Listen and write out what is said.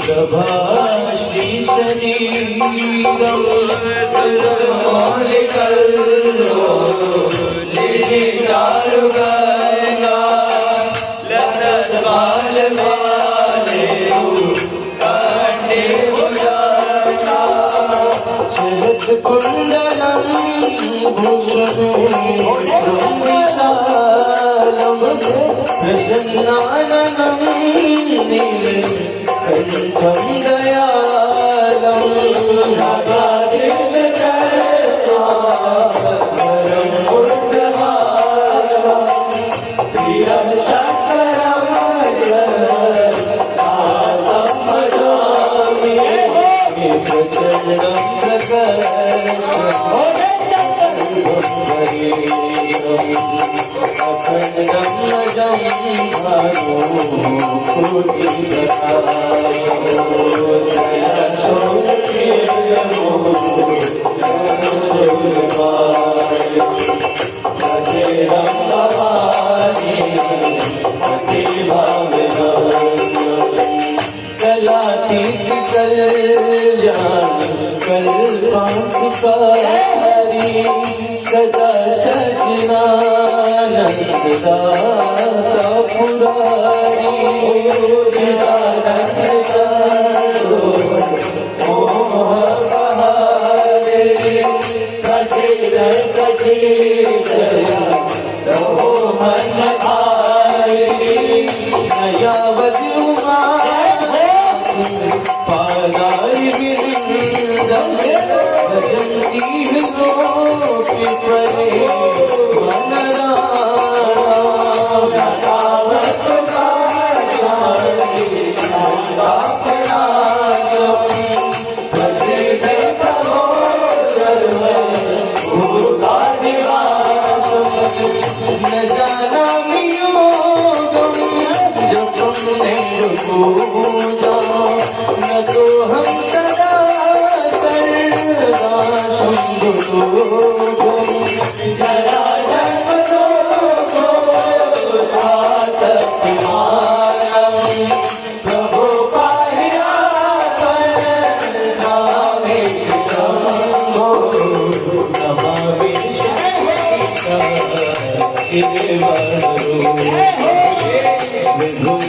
प्रभाश्री शरीरम ले चारु गंगा लसत बाल वाले काटे उजाला शरद कुंडलम भूषणं विशालम प्रसन्नाननं नीलकण्ठं दयालं नागादेशचरसागरं मुण्डमालं प्रियं शङ्करं दासं भजामि प्रचण्डं अखण्डं नजं भानो कलातीत कल्याण कल्पांकुकारी सदा सजनानंददाता पुरारी चिदानंद सरोवर मोहबहारे कशीदर रहो मन आए नयावत उमा पादाई बिंदम भजंती लोक परे मनराम नावत काचारी नापनाचम प्रसिद्ध कहो सर्व भूतानिवासम न जानामि योगम जपम निर्पूजा न तो हम सदा सर्वदा शंभुलोकम जरा जन्म दो तातमानम प्रभु पाहिया नामेश शंभो नमामिष विभुम